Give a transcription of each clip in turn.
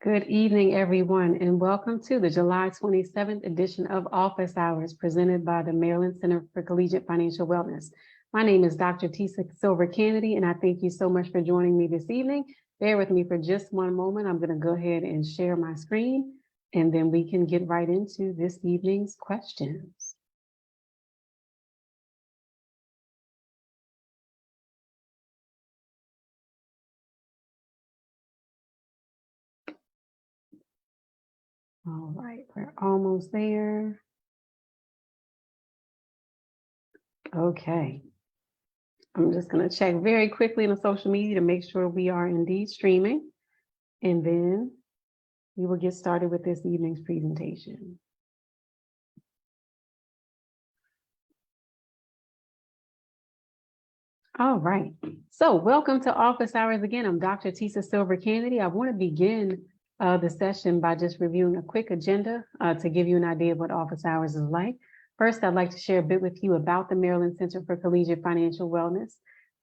Good evening, everyone, and welcome to the July 27th edition of Office Hours presented by the Maryland Center for Collegiate Financial Wellness. My name is Dr. Tisa Silver Kennedy, and I thank you so much for joining me this evening. Bear with me for just one moment. I'm going to go ahead and share my screen, and then we can get right into this evening's questions. All right, we're almost there. Okay. I'm just going to check very quickly in the social media to make sure we are indeed streaming, and then we will get started with this evening's presentation. All right, so welcome to Office Hours again. I'm Dr. Tisa Silver Kennedy. I want to begin the session by just reviewing a quick agenda to give you an idea of what Office Hours is like. First, I'd like to share a bit with you about the Maryland Center for Collegiate Financial Wellness,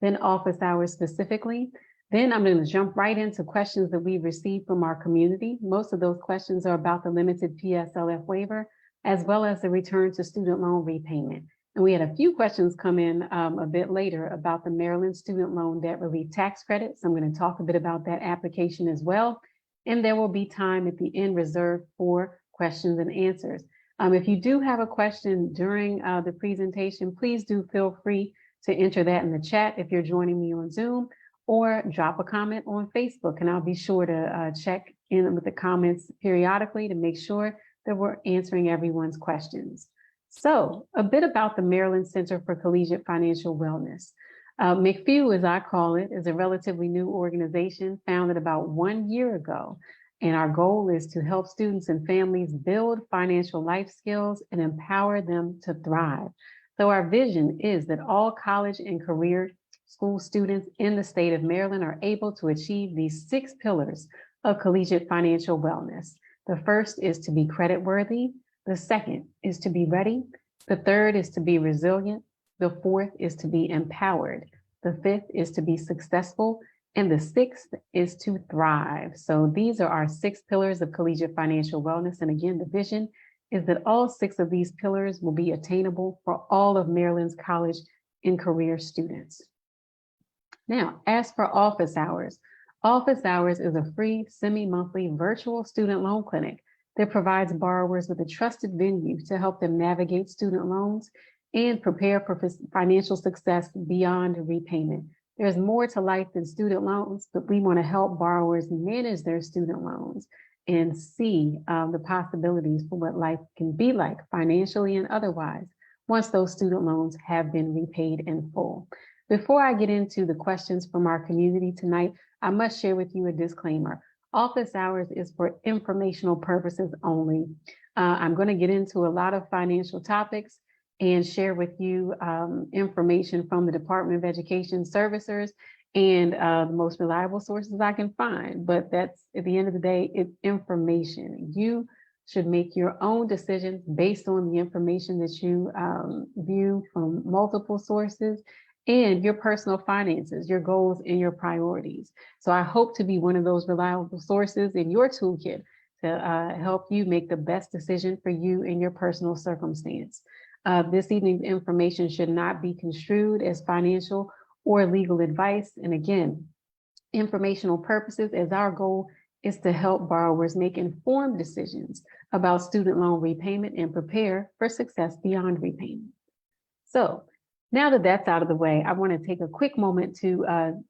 then Office Hours specifically. Then I'm going to jump right into questions that we've received from our community. Most of those questions are about the limited PSLF waiver, as well as the return to student loan repayment. And we had a few questions come in a bit later about the Maryland Student Loan Debt Relief Tax Credit. So I'm going to talk a bit about that application as well. And there will be time at the end reserved for questions and answers. If you do have a question during the presentation, please do feel free to enter that in the chat if you're joining me on Zoom, or drop a comment on Facebook, and I'll be sure to check in with the comments periodically to make sure that we're answering everyone's questions. So a bit about the Maryland Center for Collegiate Financial Wellness. McPhew, as I call it, is a relatively new organization founded about 1 year ago. And our goal is to help students and families build financial life skills and empower them to thrive. So our vision is that all college and career school students in the state of Maryland are able to achieve these 6 pillars of collegiate financial wellness. The first is to be creditworthy. The second is to be ready. The third is to be resilient. The fourth is to be empowered. The fifth is to be successful. And the sixth is to thrive. So these are our 6 pillars of collegiate financial wellness. And again, the vision is that all 6 of these pillars will be attainable for all of Maryland's college and career students. Now, as for Office Hours is a free semi-monthly virtual student loan clinic that provides borrowers with a trusted venue to help them navigate student loans and prepare for financial success beyond repayment. There's more to life than student loans, but we want to help borrowers manage their student loans and see the possibilities for what life can be like financially and otherwise once those student loans have been repaid in full. Before I get into the questions from our community tonight, I must share with you a disclaimer. Office Hours is for informational purposes only. I'm going to get into a lot of financial topics and share with you information from the Department of Education servicers and the most reliable sources I can find. But that's, at the end of the day, it's information. You should make your own decisions based on the information that you view from multiple sources and your personal finances, your goals, and your priorities. So I hope to be one of those reliable sources in your toolkit to help you make the best decision for you in your personal circumstance. This evening's information should not be construed as financial or legal advice. And again, informational purposes, as our goal is to help borrowers make informed decisions about student loan repayment and prepare for success beyond repayment. So now that that's out of the way, I want to take a quick moment to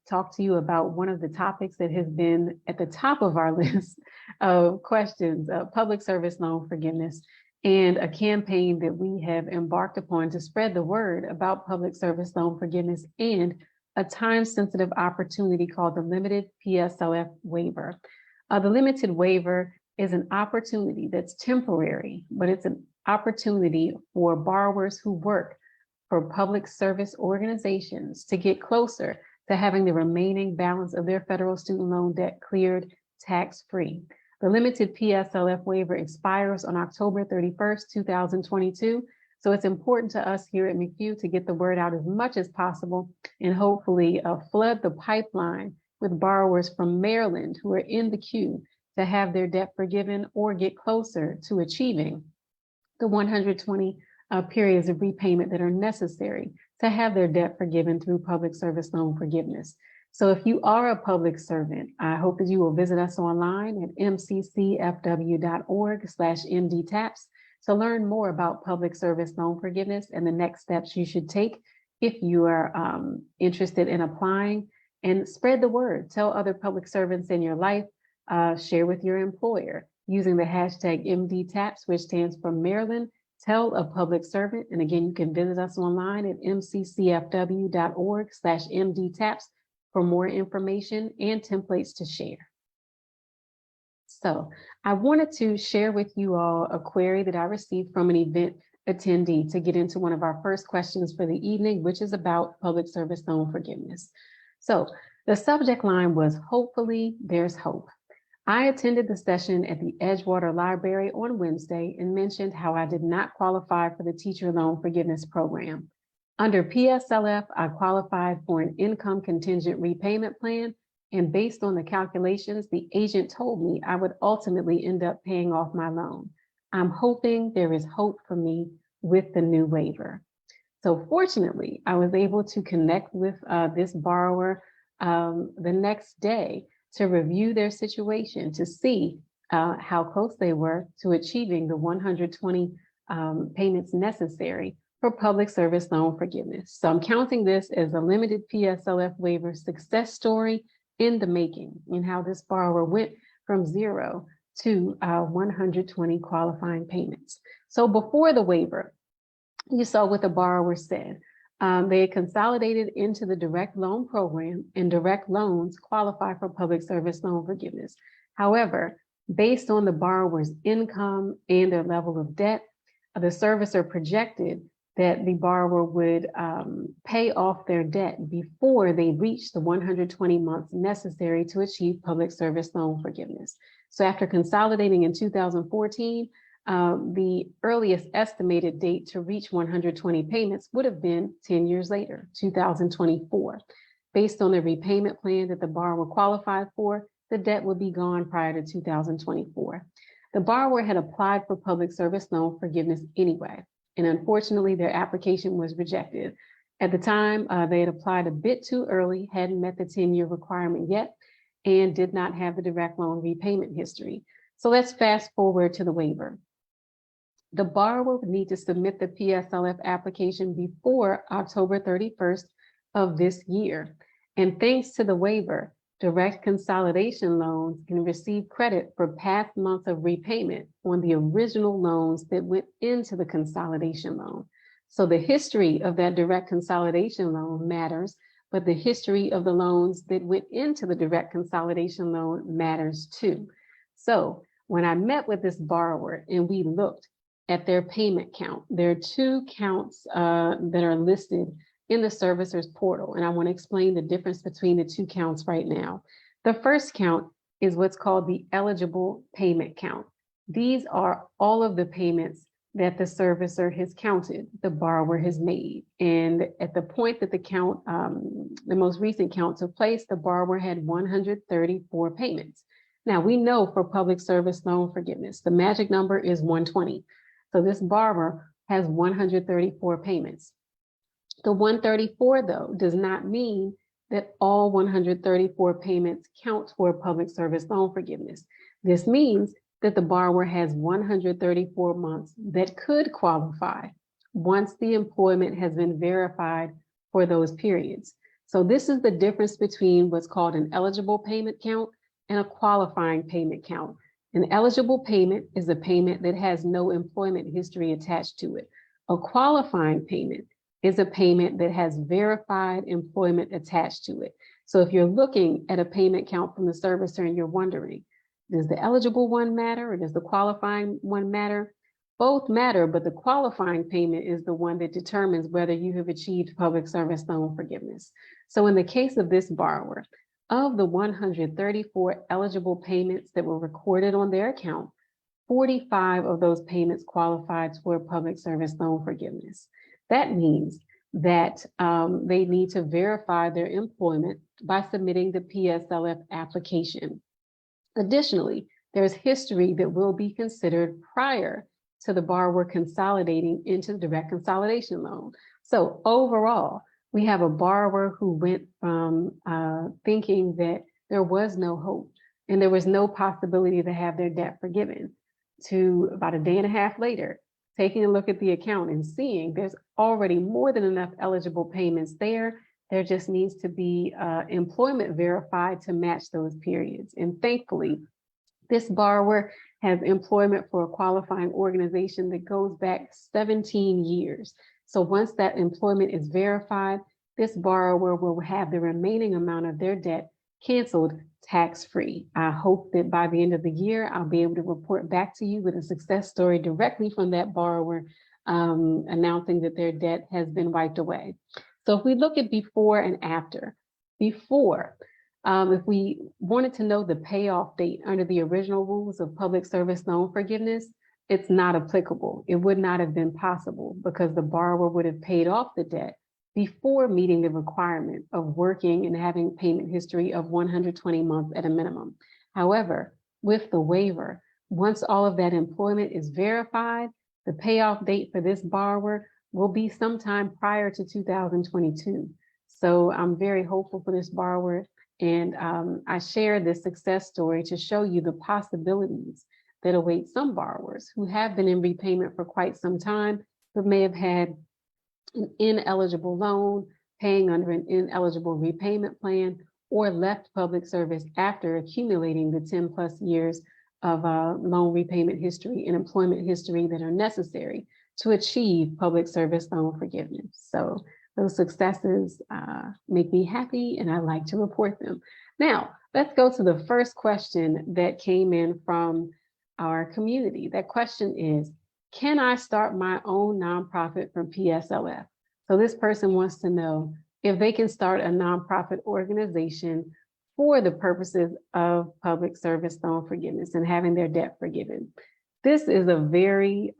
talk to you about one of the topics that has been at the top of our list of questions, public service loan forgiveness, and a campaign that we have embarked upon to spread the word about public service loan forgiveness and a time-sensitive opportunity called the limited PSLF waiver. The limited waiver is an opportunity that's temporary, but it's an opportunity for borrowers who work for public service organizations to get closer to having the remaining balance of their federal student loan debt cleared tax-free. The limited PSLF waiver expires on October 31st, 2022. So it's important to us here at McPhew to get the word out as much as possible and hopefully flood the pipeline with borrowers from Maryland who are in the queue to have their debt forgiven or get closer to achieving the 120 periods of repayment that are necessary to have their debt forgiven through public service loan forgiveness. So if you are a public servant, I hope that you will visit us online at mccfw.org/mdtaps to learn more about public service loan forgiveness and the next steps you should take if you are interested in applying, and spread the word. Tell other public servants in your life, share with your employer using the hashtag MDTaps, which stands for Maryland Tell a Public Servant. And again, you can visit us online at mccfw.org/mdtaps for more information and templates to share. So I wanted to share with you all a query that I received from an event attendee to get into one of our first questions for the evening, which is about public service loan forgiveness. So the subject line was, hopefully there's hope. I attended the session at the Edgewater Library on Wednesday and mentioned how I did not qualify for the teacher loan forgiveness program. Under PSLF, I qualified for an income contingent repayment plan, and based on the calculations, the agent told me I would ultimately end up paying off my loan. I'm hoping there is hope for me with the new waiver. So fortunately, I was able to connect with this borrower the next day to review their situation to see how close they were to achieving the 120 payments necessary for public service loan forgiveness. So I'm counting this as a limited PSLF waiver success story in the making, and how this borrower went from 0 to 120 qualifying payments. So before the waiver, you saw what the borrower said. They had consolidated into the direct loan program, and direct loans qualify for public service loan forgiveness. However, based on the borrower's income and their level of debt, the servicer projected that the borrower would pay off their debt before they reach the 120 months necessary to achieve public service loan forgiveness. So after consolidating in 2014, the earliest estimated date to reach 120 payments would have been 10 years later, 2024. Based on the repayment plan that the borrower qualified for, the debt would be gone prior to 2024. The borrower had applied for public service loan forgiveness anyway, and unfortunately, their application was rejected. At the time, they had applied a bit too early, hadn't met the 10-year requirement yet, and did not have the direct loan repayment history. So let's fast forward to the waiver. The borrower would need to submit the PSLF application before October 31st of this year. And thanks to the waiver, direct consolidation loans can receive credit for past months of repayment on the original loans that went into the consolidation loan. So the history of that direct consolidation loan matters, but the history of the loans that went into the direct consolidation loan matters too. So when I met with this borrower and we looked at their payment count, there are 2 counts that are listed in the servicer's portal, and I want to explain the difference between the 2 counts right now. The first count is what's called the eligible payment count. These are all of the payments that the servicer has counted, the borrower has made. And at the point that the count, the most recent count took place, the borrower had 134 payments. Now we know for public service loan forgiveness, the magic number is 120. So this borrower has 134 payments. The 134, though, does not mean that all 134 payments count for public service loan forgiveness. This means that the borrower has 134 months that could qualify once the employment has been verified for those periods. So this is the difference between what's called an eligible payment count and a qualifying payment count. An eligible payment is a payment that has no employment history attached to it. A qualifying payment is a payment that has verified employment attached to it. So if you're looking at a payment count from the servicer and you're wondering, does the eligible one matter or does the qualifying one matter? Both matter, but the qualifying payment is the one that determines whether you have achieved public service loan forgiveness. So in the case of this borrower, of the 134 eligible payments that were recorded on their account, 45 of those payments qualified for public service loan forgiveness. That means that they need to verify their employment by submitting the PSLF application. Additionally, there's history that will be considered prior to the borrower consolidating into the direct consolidation loan. So overall, we have a borrower who went from thinking that there was no hope and there was no possibility to have their debt forgiven, to about a day and a half later, taking a look at the account and seeing there's already more than enough eligible payments there. There just needs to be employment verified to match those periods. And thankfully, this borrower has employment for a qualifying organization that goes back 17 years. So once that employment is verified, this borrower will have the remaining amount of their debt canceled tax-free. I hope that by the end of the year, I'll be able to report back to you with a success story directly from that borrower announcing that their debt has been wiped away. So if we look at before and after, before, if we wanted to know the payoff date under the original rules of public service loan forgiveness, it's not applicable. It would not have been possible because the borrower would have paid off the debt before meeting the requirement of working and having payment history of 120 months at a minimum. However, with the waiver, once all of that employment is verified, the payoff date for this borrower will be sometime prior to 2022. So I'm very hopeful for this borrower. And I share this success story to show you the possibilities that await some borrowers who have been in repayment for quite some time, but may have had an ineligible loan, paying under an ineligible repayment plan, or left public service after accumulating the 10 plus years of loan repayment history and employment history that are necessary to achieve public service loan forgiveness. So those successes make me happy and I like to report them. Now, let's go to the first question that came in from our community. That question is, can I start my own nonprofit from PSLF? So this person wants to know if they can start a nonprofit organization for the purposes of public service loan forgiveness and having their debt forgiven. This is a very,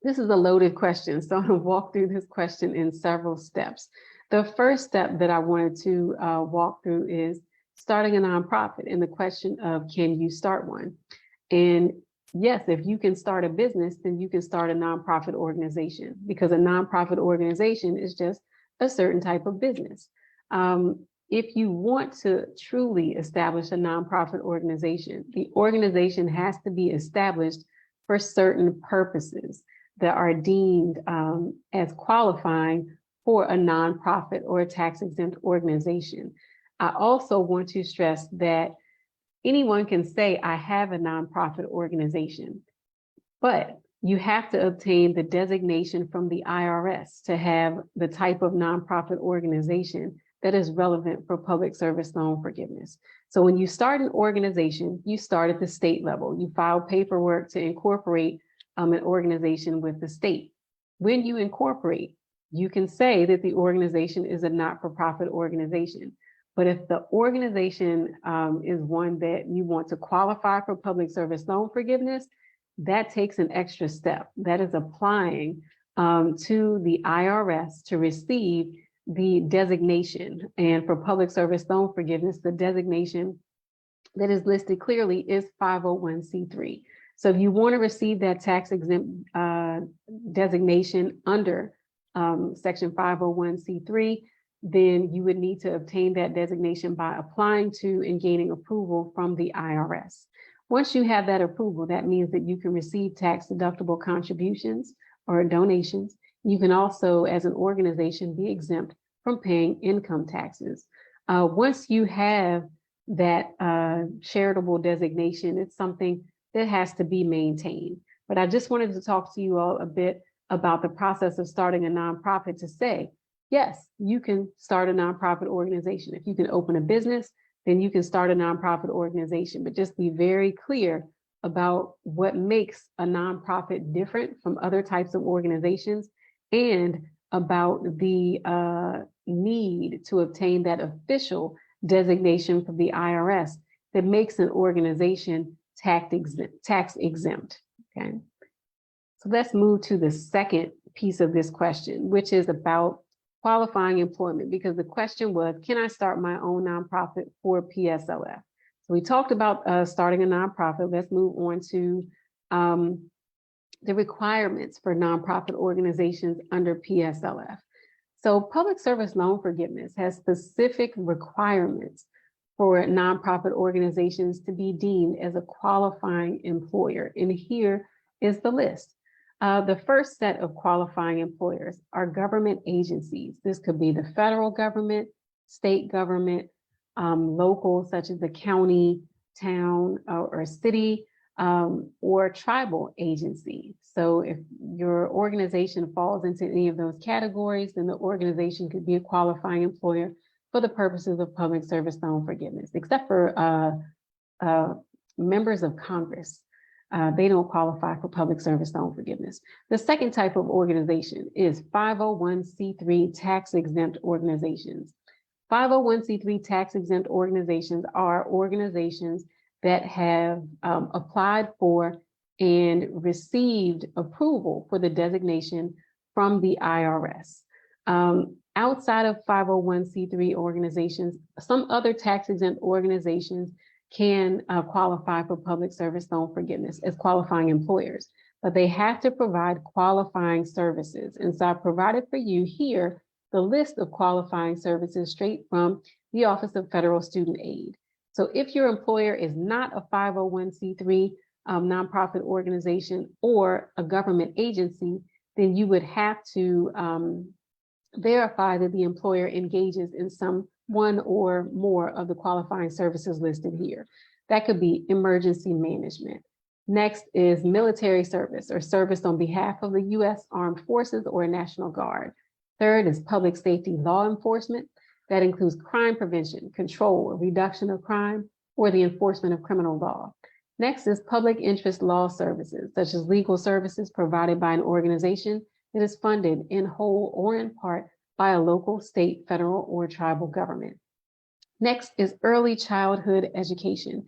this is a loaded question. So I'm gonna walk through this question in several steps. The first step that I wanted to walk through is starting a nonprofit and the question of, can you start one? And yes, if you can start a business, then you can start a nonprofit organization, because a nonprofit organization is just a certain type of business. If you want to truly establish a nonprofit organization, the organization has to be established for certain purposes that are deemed as qualifying for a nonprofit or a tax-exempt organization. I also want to stress that anyone can say, I have a nonprofit organization, but you have to obtain the designation from the IRS to have the type of nonprofit organization that is relevant for public service loan forgiveness. So when you start an organization, you start at the state level. You file paperwork to incorporate an organization with the state. When you incorporate, you can say that the organization is a not-for-profit organization. But if the organization is one that you want to qualify for public service loan forgiveness, that takes an extra step. That is applying to the IRS to receive the designation. And for public service loan forgiveness, the designation that is listed clearly is 501c3. So if you want to receive that tax exempt designation under section 501c3, then you would need to obtain that designation by applying to and gaining approval from the IRS. Once you have that approval, that means that you can receive tax deductible contributions or donations. You can also, as an organization, be exempt from paying income taxes. Once you have that charitable designation, it's something that has to be maintained. But I just wanted to talk to you all a bit about the process of starting a nonprofit to say, yes, you can start a nonprofit organization. If you can open a business, then you can start a nonprofit organization, but just be very clear about what makes a nonprofit different from other types of organizations and about the need to obtain that official designation from the IRS that makes an organization tax exempt, okay? So let's move to the second piece of this question, which is about qualifying employment, because the question was, can I start my own nonprofit for PSLF? So we talked about starting a nonprofit. Let's move on to the requirements for nonprofit organizations under PSLF. So public service loan forgiveness has specific requirements for nonprofit organizations to be deemed as a qualifying employer. And here is the list. The first set of qualifying employers are government agencies. This could be the federal government, state government, local, such as the county, town, or city, or tribal agency. So if your organization falls into any of those categories, then the organization could be a qualifying employer for the purposes of public service loan forgiveness, except for members of Congress. They don't qualify for public service loan forgiveness. The second type of organization is 501c3 tax-exempt organizations. 501c3 tax-exempt organizations are organizations that have applied for and received approval for the designation from the IRS. Outside of 501c3 organizations, some other tax-exempt organizations can qualify for public service loan forgiveness as qualifying employers, but they have to provide qualifying services. And so I provided for you here the list of qualifying services straight from the Office of Federal Student Aid. So if your employer is not a 501c3 nonprofit organization or a government agency, then you would have to verify that the employer engages in some one or more of the qualifying services listed here. That could be emergency management. Next is military service or service on behalf of the U.S. Armed Forces or National Guard. Third is public safety law enforcement. That includes crime prevention, control, or reduction of crime, or the enforcement of criminal law. Next is public interest law services, such as legal services provided by an organization that is funded in whole or in part by a local, state, federal, or tribal government. Next is early childhood education,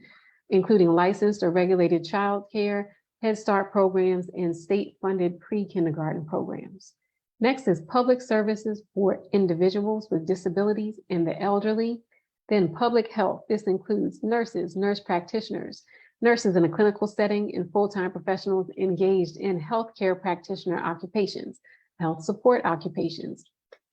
including licensed or regulated child care, Head Start programs, and state-funded pre-kindergarten programs. Next is public services for individuals with disabilities and the elderly. Then public health. This includes nurses, nurse practitioners, nurses in a clinical setting, and full-time professionals engaged in healthcare practitioner occupations, health support occupations,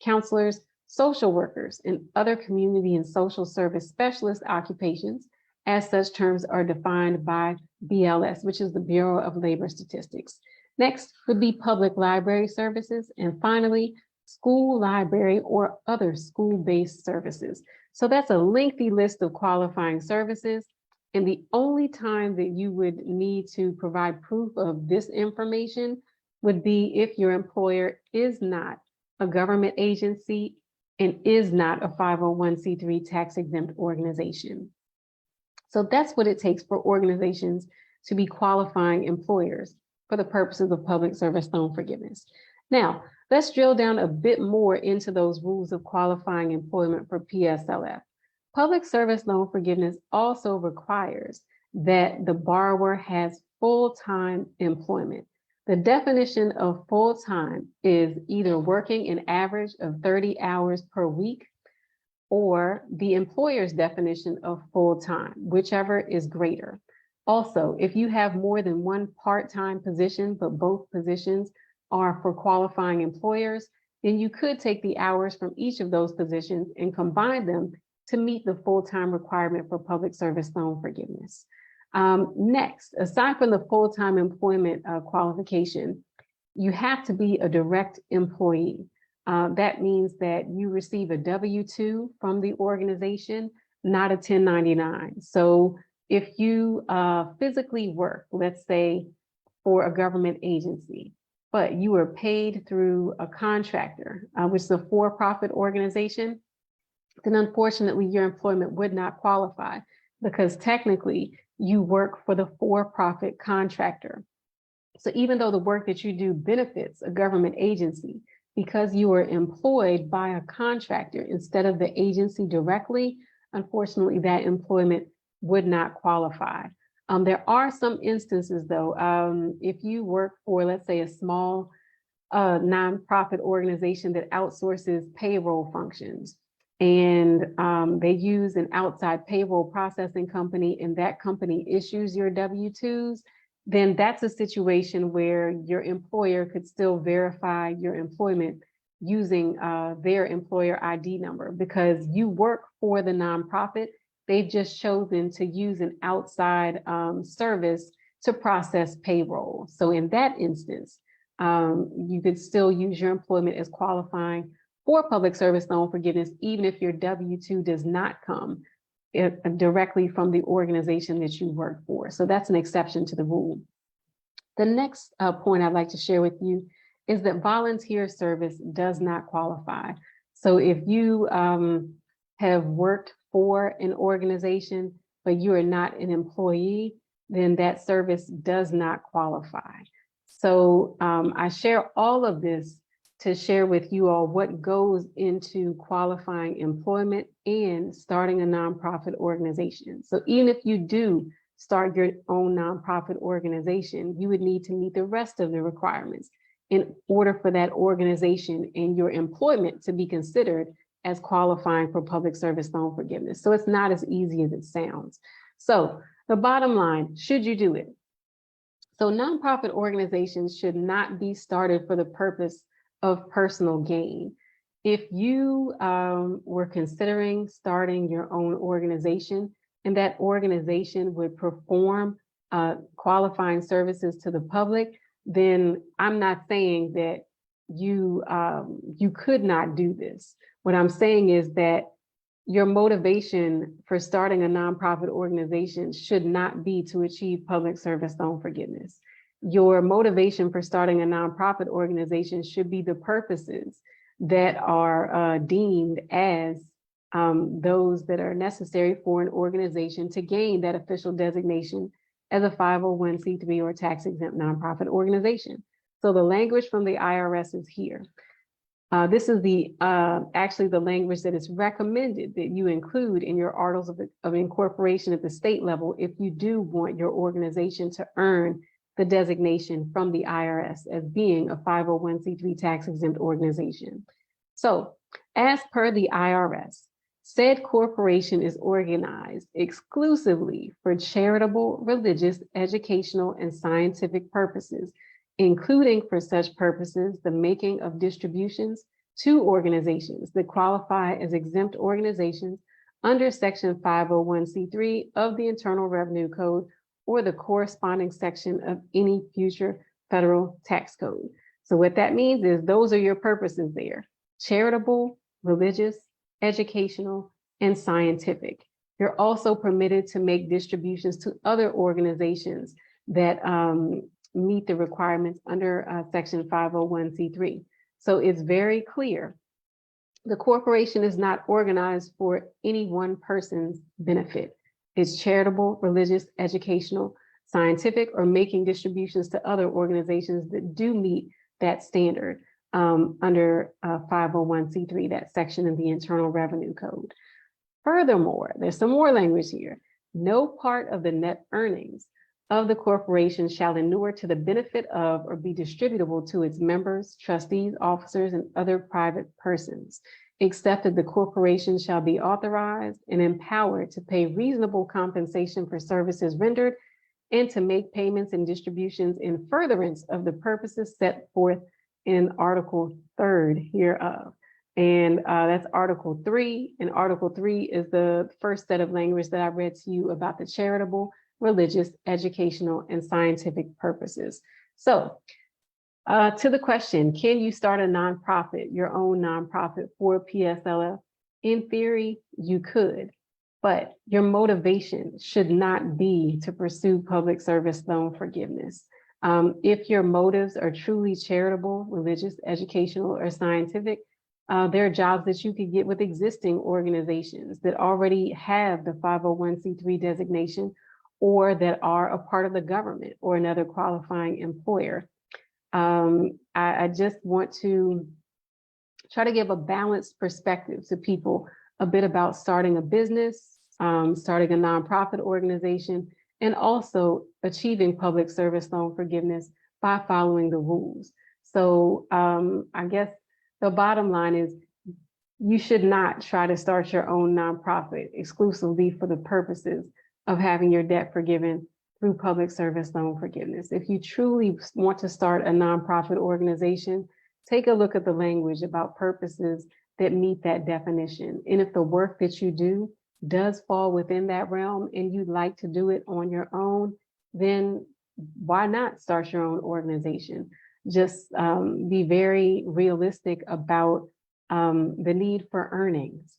counselors, social workers, and other community and social service specialist occupations, as such terms are defined by BLS, which is the Bureau of Labor Statistics. Next would be public library services, and finally, school library or other school-based services. So that's a lengthy list of qualifying services, and the only time that you would need to provide proof of this information would be if your employer is not a government agency and is not a 501c3 tax-exempt organization. So that's what it takes for organizations to be qualifying employers for the purposes of public service loan forgiveness. Now, let's drill down a bit more into those rules of qualifying employment for PSLF. Public service loan forgiveness also requires that the borrower has full-time employment. The definition of full-time is either working an average of 30 hours per week or the employer's definition of full-time, whichever is greater. Also, if you have more than one part-time position, but both positions are for qualifying employers, then you could take the hours from each of those positions and combine them to meet the full-time requirement for public service loan forgiveness. Next, aside from the full-time employment qualification, you have to be a direct employee. That means that you receive a W-2 from the organization, not a 1099. So if you physically work, let's say for a government agency, but you are paid through a contractor, which is a for-profit organization, then unfortunately your employment would not qualify because technically you work for the for-profit contractor. So even though the work that you do benefits a government agency, because you are employed by a contractor instead of the agency directly, unfortunately that employment would not qualify. There are some instances though, if you work for, let's say, a small nonprofit organization that outsources payroll functions, and they use an outside payroll processing company, and that company issues your W-2s, then that's a situation where your employer could still verify your employment using their employer ID number, because you work for the nonprofit. They've just chosen to use an outside service to process payroll. So in that instance, you could still use your employment as qualifying for public service loan forgiveness, even if your W-2 does not come directly from the organization that you work for. So that's an exception to the rule. The next point I'd like to share with you is that volunteer service does not qualify. So if you have worked for an organization, but you are not an employee, then that service does not qualify. So I share all of this to share with you all what goes into qualifying employment and starting a nonprofit organization. So even if you do start your own nonprofit organization, you would need to meet the rest of the requirements in order for that organization and your employment to be considered as qualifying for public service loan forgiveness. So it's not as easy as it sounds. So the bottom line, should you do it? So nonprofit organizations should not be started for the purpose of personal gain. If you were considering starting your own organization and that organization would perform qualifying services to the public, then I'm not saying that you could not do this. What I'm saying is that your motivation for starting a nonprofit organization should not be to achieve public service loan forgiveness. Your motivation for starting a nonprofit organization should be the purposes that are deemed as those that are necessary for an organization to gain that official designation as a 501c3 or tax-exempt nonprofit organization. So the language from the IRS is here. This is actually the language that is recommended that you include in your articles of incorporation at the state level if you do want your organization to earn the designation from the IRS as being a 501c3 tax-exempt organization. So as per the IRS, said corporation is organized exclusively for charitable, religious, educational, and scientific purposes, including for such purposes the making of distributions to organizations that qualify as exempt organizations under Section 501c3 of the Internal Revenue Code or the corresponding section of any future federal tax code. So what that means is those are your purposes there: charitable, religious, educational, and scientific. You're also permitted to make distributions to other organizations that meet the requirements under Section 501c3. So it's very clear. The corporation is not organized for any one person's benefit. It's charitable, religious, educational, scientific, or making distributions to other organizations that do meet that standard under 501c3, that section of the Internal Revenue Code. Furthermore, there's some more language here. No part of the net earnings of the corporation shall inure to the benefit of or be distributable to its members, trustees, officers, and other private persons, except that the corporation shall be authorized and empowered to pay reasonable compensation for services rendered and to make payments and distributions in furtherance of the purposes set forth in Article 3 hereof. And that's Article 3. And Article 3 is the first set of language that I read to you about the charitable, religious, educational, and scientific purposes. So to the question, can you start a nonprofit, your own nonprofit for PSLF? In theory, you could, but your motivation should not be to pursue public service loan forgiveness. If your motives are truly charitable, religious, educational, or scientific, there are jobs that you could get with existing organizations that already have the 501c3 designation or that are a part of the government or another qualifying employer. I just want to try to give a balanced perspective to people a bit about starting a business, starting a nonprofit organization, and also achieving public service loan forgiveness by following the rules. So I guess the bottom line is you should not try to start your own nonprofit exclusively for the purposes of having your debt forgiven through public service loan forgiveness. If you truly want to start a nonprofit organization, take a look at the language about purposes that meet that definition. And if the work that you do does fall within that realm and you'd like to do it on your own, then why not start your own organization? Just be very realistic about the need for earnings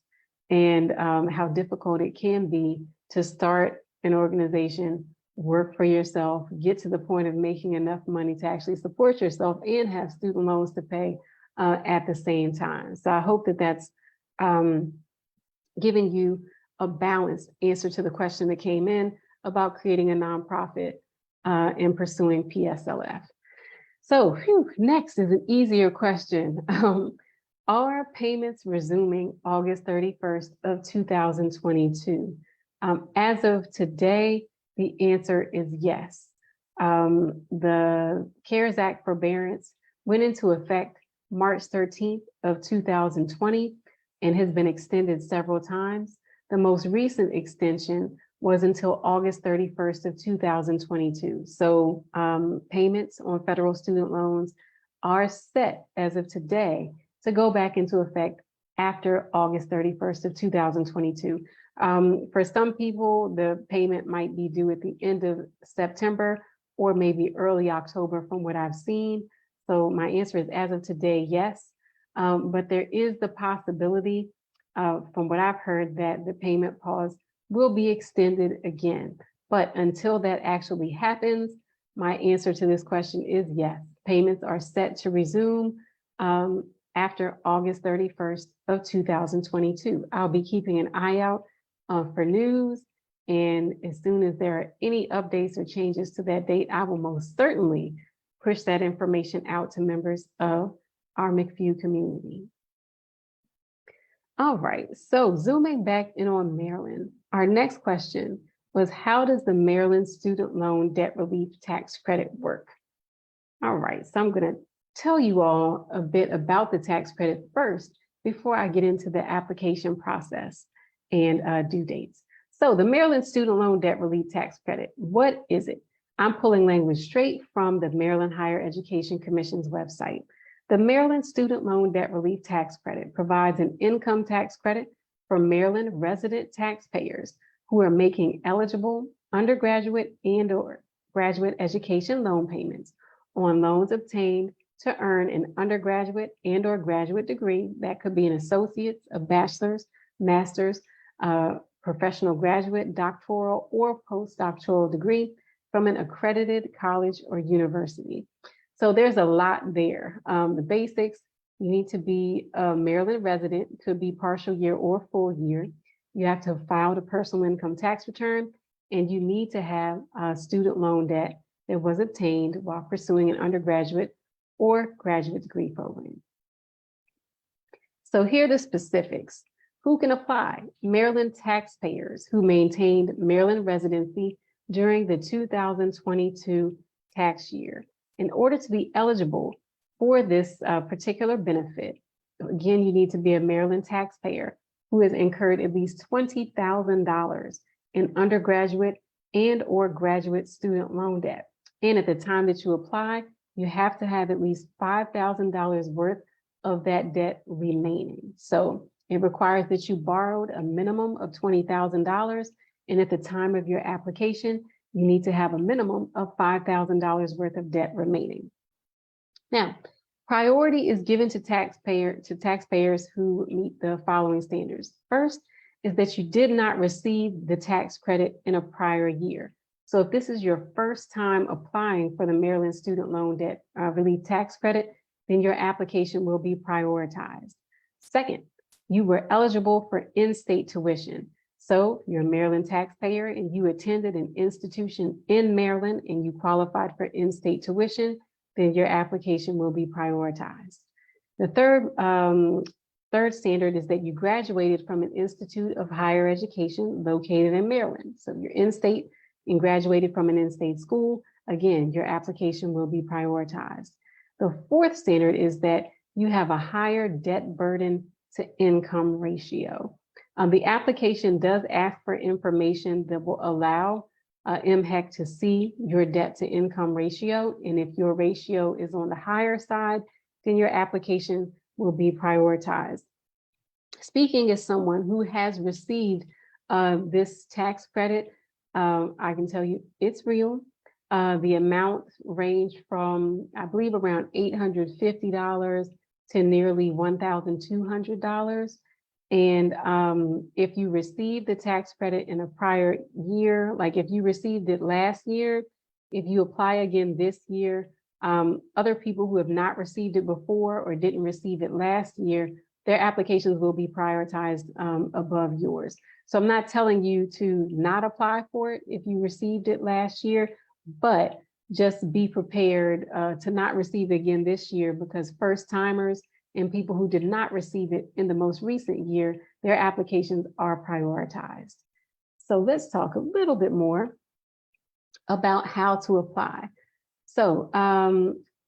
and how difficult it can be to start an organization, work for yourself, get to the point of making enough money to actually support yourself and have student loans to pay at the same time. So I hope that that's giving you a balanced answer to the question that came in about creating a nonprofit and pursuing PSLF. So next is an easier question. Are payments resuming August 31st of 2022? As of today, the answer is yes. The CARES Act Forbearance went into effect March 13th of 2020 and has been extended several times. The most recent extension was until August 31st of 2022. So payments on federal student loans are set as of today to go back into effect after August 31st of 2022. For some people, the payment might be due at the end of September or maybe early October from what I've seen. So my answer is as of today, yes. But there is the possibility, from what I've heard, that the payment pause will be extended again. But until that actually happens, my answer to this question is yes. Payments are set to resume after August 31st of 2022. I'll be keeping an eye out for news. And as soon as there are any updates or changes to that date, I will most certainly push that information out to members of our McPhew community. All right, so zooming back in on Maryland, our next question was, how does the Maryland Student Loan Debt Relief Tax Credit work? All right, so I'm gonna tell you all a bit about the tax credit first before I get into the application process and due dates. So the Maryland Student Loan Debt Relief Tax Credit, what is it? I'm pulling language straight from the Maryland Higher Education Commission's website. The Maryland Student Loan Debt Relief Tax Credit provides an income tax credit for Maryland resident taxpayers who are making eligible undergraduate and/or graduate education loan payments on loans obtained to earn an undergraduate and/or graduate degree. That could be an associate's, a bachelor's, master's, professional graduate, doctoral, or postdoctoral degree from an accredited college or university. So there's a lot there. The basics, you need to be a Maryland resident, could be partial year or full year. You have to have filed a personal income tax return, and you need to have a student loan debt that was obtained while pursuing an undergraduate or graduate degree program. So here are the specifics. Who can apply? Maryland taxpayers who maintained Maryland residency during the 2022 tax year. In order to be eligible for this particular benefit, again, you need to be a Maryland taxpayer who has incurred at least $20,000 in undergraduate and/or graduate student loan debt. And at the time that you apply, you have to have at least $5,000 worth of that debt remaining. So it requires that you borrowed a minimum of $20,000. And at the time of your application, you need to have a minimum of $5,000 worth of debt remaining. Now, priority is given to taxpayers who meet the following standards. First is that you did not receive the tax credit in a prior year. So if this is your first time applying for the Maryland Student Loan Debt Relief Tax Credit, then your application will be prioritized. Second, you were eligible for in-state tuition. So you're a Maryland taxpayer and you attended an institution in Maryland and you qualified for in-state tuition, then your application will be prioritized. The third standard is that you graduated from an institute of higher education located in Maryland. So you're in-state and graduated from an in-state school, again, your application will be prioritized. The fourth standard is that you have a higher debt burden to income ratio. The application does ask for information that will allow MHEC to see your debt to income ratio. And if your ratio is on the higher side, then your application will be prioritized. Speaking as someone who has received this tax credit, I can tell you it's real. The amount ranged from, I believe, around $850 to nearly $1,200. And if you received the tax credit in a prior year, like if you received it last year, if you apply again this year, other people who have not received it before or didn't receive it last year, their applications will be prioritized above yours. So I'm not telling you to not apply for it if you received it last year, but just be prepared to not receive it again this year, because first timers and people who did not receive it in the most recent year, their applications are prioritized. So let's talk a little bit more about how to apply. So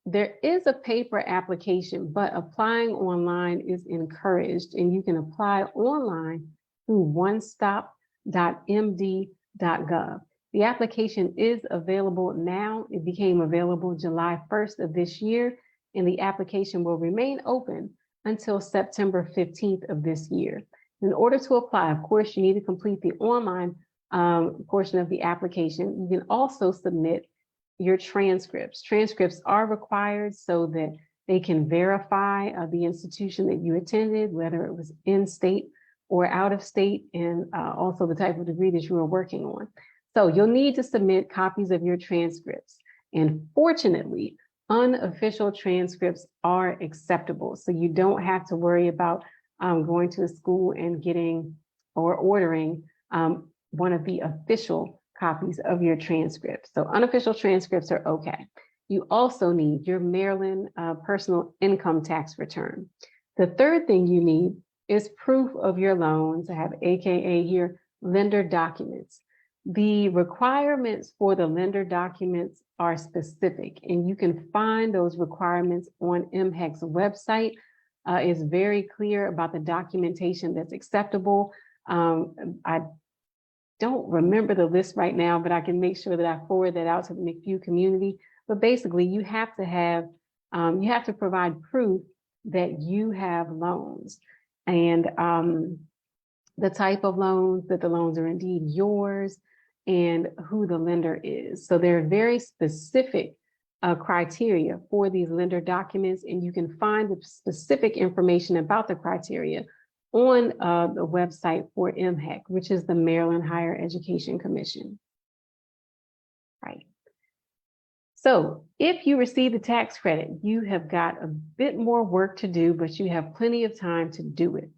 there is a paper application, but applying online is encouraged, and you can apply online through onestop.md.gov. The application is available now. It became available July 1st of this year, and the application will remain open until September 15th of this year. In order to apply, of course, you need to complete the online portion of the application. You can also submit your transcripts. Transcripts are required so that they can verify the institution that you attended, whether it was in state or out of state, and also the type of degree that you were working on. So you'll need to submit copies of your transcripts. And fortunately, unofficial transcripts are acceptable. So you don't have to worry about going to a school and getting or ordering one of the official copies of your transcripts. So unofficial transcripts are okay. You also need your Maryland personal income tax return. The third thing you need is proof of your loans. I have AKA here, lender documents. The requirements for the lender documents are specific, and you can find those requirements on MHEC's website. It's very clear about the documentation that's acceptable. I don't remember the list right now, but I can make sure that I forward that out to the McFew community. But basically, you have to provide proof that you have loans, and the type of loans, that the loans are indeed yours, and who the lender is. So there are very specific criteria for these lender documents, and you can find the specific information about the criteria on the website for MHEC, which is the Maryland Higher Education Commission. Right. So if you receive the tax credit, you have got a bit more work to do, but you have plenty of time to do it.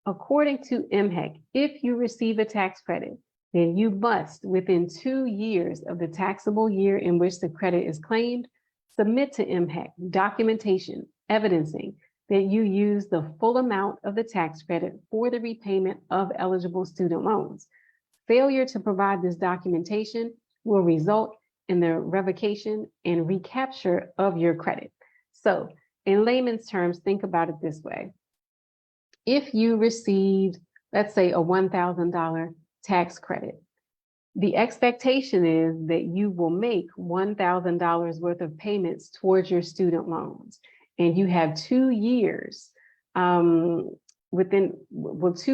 According to MHEC, if you receive a tax credit, then you must, within 2 years of the taxable year in which the credit is claimed, submit to MHEC documentation evidencing that you use the full amount of the tax credit for the repayment of eligible student loans. Failure to provide this documentation will result in the revocation and recapture of your credit. So in layman's terms, think about it this way. If you received, let's say, a $1,000 tax credit, the expectation is that you will make $1,000 worth of payments towards your student loans. And you have 2 years, 2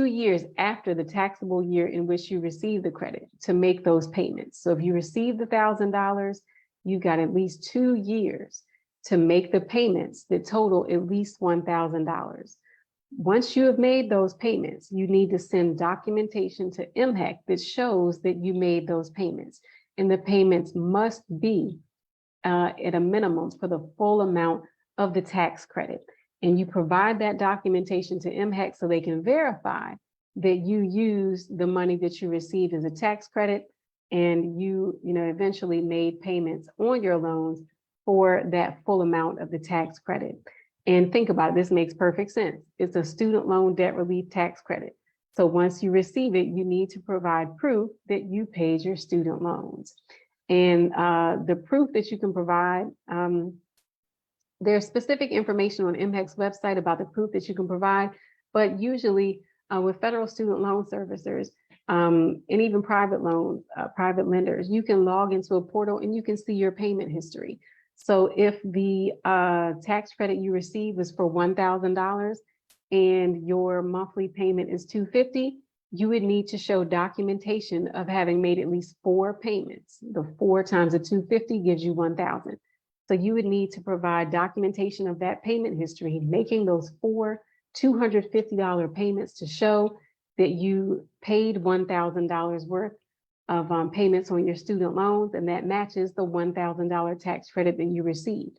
years after the taxable year in which you receive the credit to make those payments. So if you received the $1,000, you've got at least 2 years to make the payments that total at least $1,000. Once you have made those payments, you need to send documentation to MHEC that shows that you made those payments. And the payments must be at a minimum for the full amount of the tax credit. And you provide that documentation to MHEC so they can verify that you use the money that you received as a tax credit, and you eventually made payments on your loans for that full amount of the tax credit. And think about it, this makes perfect sense. It's a student loan debt relief tax credit. So once you receive it, you need to provide proof that you paid your student loans. And the proof that you can provide, there's specific information on MHEC's website about the proof that you can provide. But usually with federal student loan servicers and even private loans, private lenders, you can log into a portal and you can see your payment history. So if the tax credit you received was for $1,000 and your monthly payment is $250, you would need to show documentation of having made at least 4 payments. The 4 times the $250 gives you $1,000. So you would need to provide documentation of that payment history, making those 4 $250 payments to show that you paid $1,000 worth of payments on your student loans, and that matches the $1,000 tax credit that you received.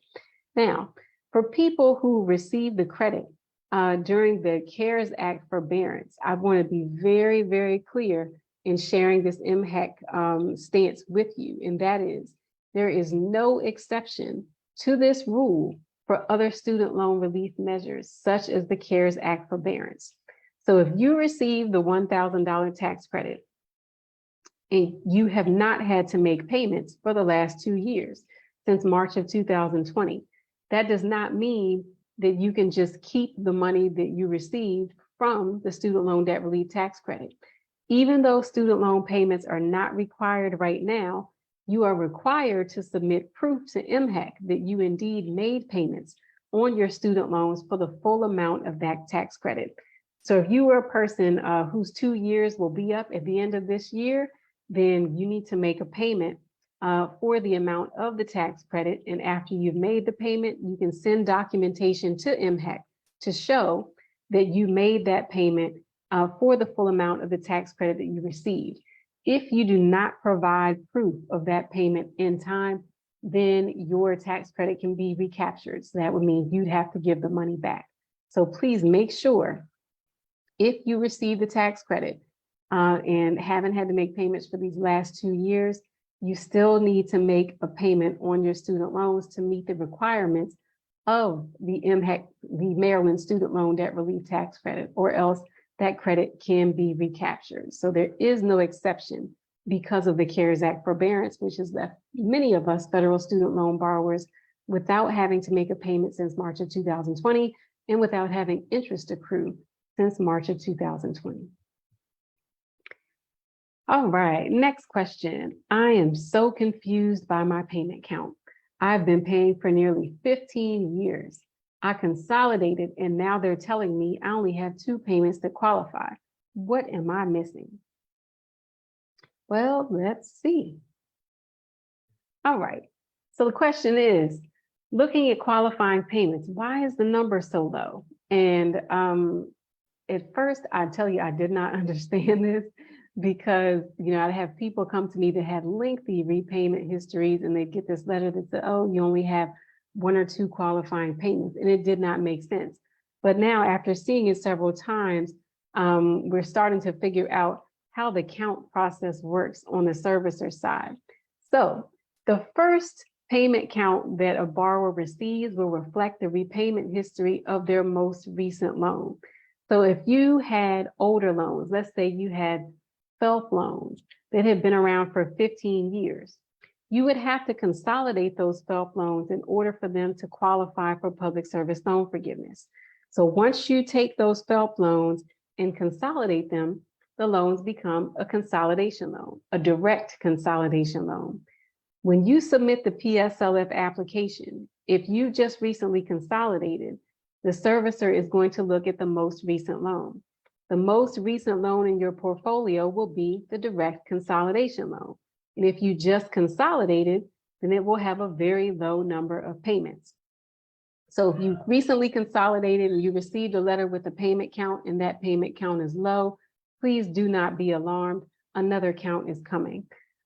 Now, for people who receive the credit during the CARES Act Forbearance, I want to be very, very clear in sharing this MHEC stance with you, and that is, there is no exception to this rule for other student loan relief measures, such as the CARES Act Forbearance. So if you receive the $1,000 tax credit and you have not had to make payments for the last 2 years, since March of 2020, that does not mean that you can just keep the money that you received from the student loan debt relief tax credit. Even though student loan payments are not required right now, you are required to submit proof to MHEC that you indeed made payments on your student loans for the full amount of that tax credit. So if you are a person whose 2 years will be up at the end of this year, then you need to make a payment for the amount of the tax credit. And after you've made the payment, you can send documentation to MHEC to show that you made that payment for the full amount of the tax credit that you received. If you do not provide proof of that payment in time, then your tax credit can be recaptured. So that would mean you'd have to give the money back. So please make sure if you receive the tax credit and haven't had to make payments for these last 2 years, you still need to make a payment on your student loans to meet the requirements of the MHEC, the Maryland Student Loan Debt Relief Tax Credit, or else that credit can be recaptured. So there is no exception because of the CARES Act Forbearance, which has left many of us federal student loan borrowers without having to make a payment since March of 2020 and without having interest accrue since March of 2020. All right, next question. I am so confused by my payment count. I've been paying for nearly 15 years. I consolidated and now they're telling me I only have 2 payments that qualify. What am I missing? Well, let's see. All right, so the question is, looking at qualifying payments, why is the number so low? And at first, I tell you, I did not understand this because, I have people come to me that had lengthy repayment histories and they get this letter that said, oh, you only have 1 or 2 qualifying payments, and it did not make sense. But now, after seeing it several times, we're starting to figure out how the count process works on the servicer side. So the first payment count that a borrower receives will reflect the repayment history of their most recent loan. So if you had older loans, let's say you had FFELP loans that had been around for 15 years, you would have to consolidate those FFELP loans in order for them to qualify for public service loan forgiveness. So once you take those FFELP loans and consolidate them, the loans become a consolidation loan, a direct consolidation loan. When you submit the PSLF application, if you just recently consolidated, the servicer is going to look at the most recent loan. The most recent loan in your portfolio will be the direct consolidation loan. And if you just consolidated, then it will have a very low number of payments. So if you recently consolidated and you received a letter with a payment count and that payment count is low, please do not be alarmed. Another count is coming.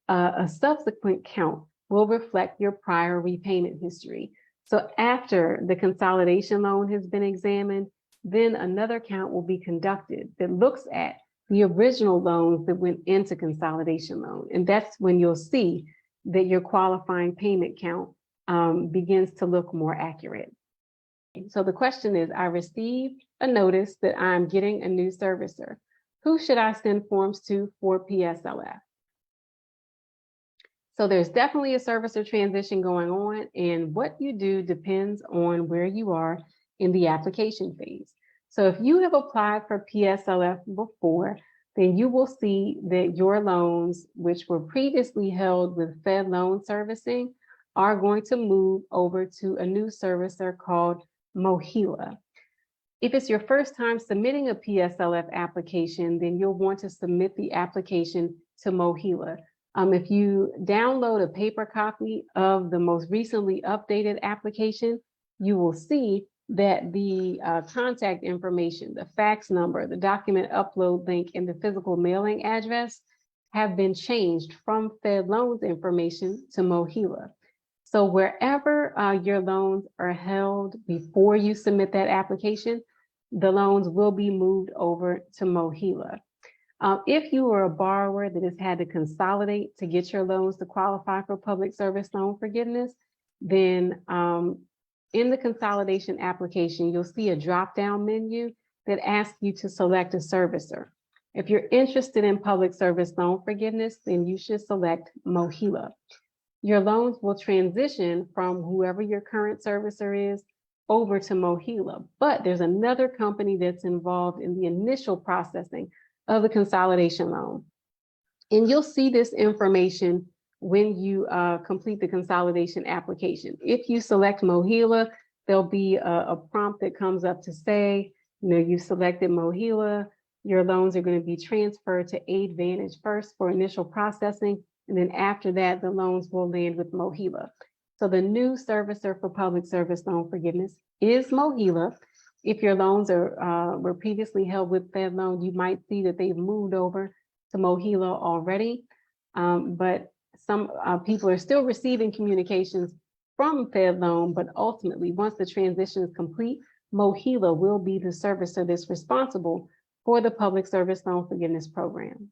A subsequent count will reflect your prior repayment history. So after the consolidation loan has been examined, then another count will be conducted that looks at the original loans that went into consolidation loan. And that's when you'll see that your qualifying payment count begins to look more accurate. So the question is, I received a notice that I'm getting a new servicer. Who should I send forms to for PSLF? So there's definitely a servicer transition going on, and what you do depends on where you are in the application phase. So if you have applied for PSLF before, then you will see that your loans, which were previously held with FedLoan servicing, are going to move over to a new servicer called MOHELA. If it's your first time submitting a PSLF application, then you'll want to submit the application to MOHELA. If you download a paper copy of the most recently updated application, you will see that the contact information, the fax number, the document upload link, and the physical mailing address have been changed from FedLoan's information to MOHELA. So wherever your loans are held before you submit that application, the loans will be moved over to MOHELA. If you are a borrower that has had to consolidate to get your loans to qualify for public service loan forgiveness, then in the consolidation application, you'll see a drop-down menu that asks you to select a servicer. If you're interested in public service loan forgiveness, then you should select MOHELA. Your loans will transition from whoever your current servicer is over to MOHELA, but there's another company that's involved in the initial processing of the consolidation loan. And you'll see this information when you complete the consolidation application. If you select MOHELA, there'll be a prompt that comes up to say, you selected MOHELA, your loans are going to be transferred to Aidvantage first for initial processing, and then after that, the loans will land with MOHELA. So the new servicer for public service loan forgiveness is MOHELA. If your loans were previously held with FedLoan, you might see that they've moved over to MOHELA already, but some people are still receiving communications from FedLoan, but ultimately, once the transition is complete, MOHELA will be the servicer that's responsible for the public service loan forgiveness program.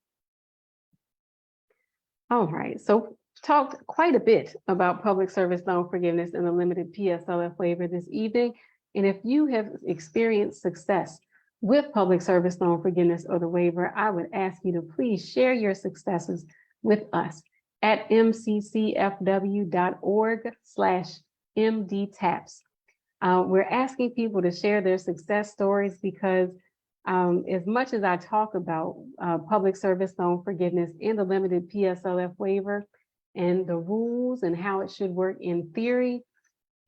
All right, so talked quite a bit about public service loan forgiveness and the limited PSLF waiver this evening. And if you have experienced success with public service loan forgiveness or the waiver, I would ask you to please share your successes with us at mccfw.org/MDTAPS. We're asking people to share their success stories because as much as I talk about public service loan forgiveness and the limited PSLF waiver and the rules and how it should work in theory,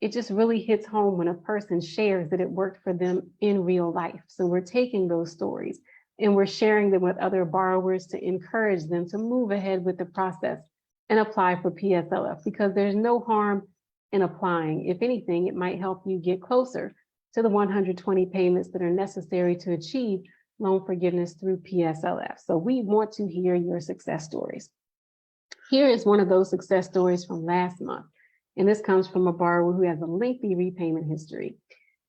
it just really hits home when a person shares that it worked for them in real life. So we're taking those stories and we're sharing them with other borrowers to encourage them to move ahead with the process and apply for PSLF, because there's no harm in applying. If anything, it might help you get closer to the 120 payments that are necessary to achieve loan forgiveness through PSLF. So we want to hear your success stories. Here is one of those success stories from last month. And this comes from a borrower who has a lengthy repayment history.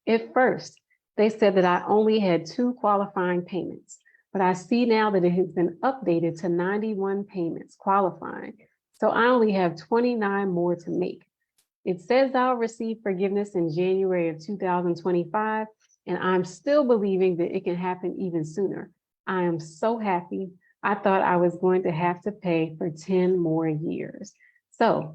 At first, they said that I only had 2 qualifying payments, but I see now that it has been updated to 91 payments qualifying. So I only have 29 more to make. It says I'll receive forgiveness in January of 2025, and I'm still believing that it can happen even sooner. I am so happy. I thought I was going to have to pay for 10 more years. So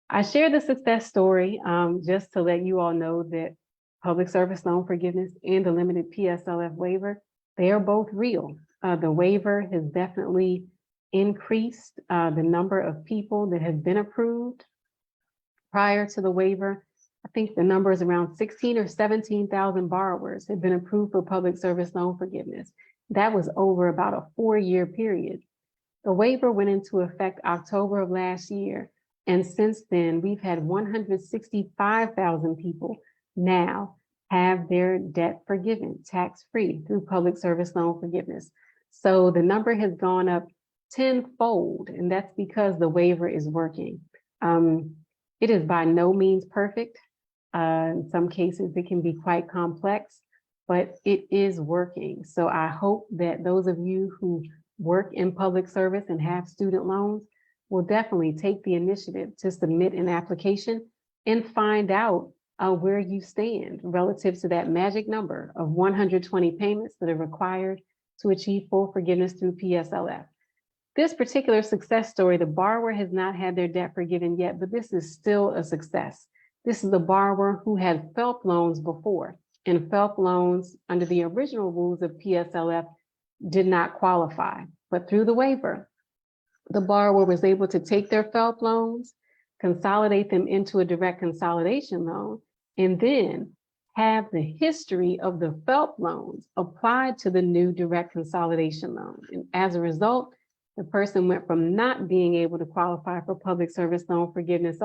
I share the success story just to let you all know that public service loan forgiveness and the limited PSLF waiver, they are both real. The waiver has definitely increased the number of people that have been approved. Prior to the waiver, I think the number is around 16 or 17,000 borrowers have been approved for public service loan forgiveness. That was over about a 4-year period. The waiver went into effect October of last year. And since then, we've had 165,000 people now have their debt forgiven tax-free through public service loan forgiveness. So the number has gone up tenfold, and that's because the waiver is working. It is by no means perfect. In some cases, it can be quite complex, but it is working. So I hope that those of you who work in public service and have student loans will definitely take the initiative to submit an application and find out where you stand relative to that magic number of 120 payments that are required to achieve full forgiveness through PSLF. This particular success story, the borrower has not had their debt forgiven yet, but this is still a success. This is a borrower who had FFELP loans before, and FFELP loans under the original rules of PSLF did not qualify. But through the waiver, the borrower was able to take their FFELP loans, consolidate them into a direct consolidation loan, and then have the history of the FFELP loans applied to the new direct consolidation loan. And as a result, the person went from not being able to qualify for public service loan forgiveness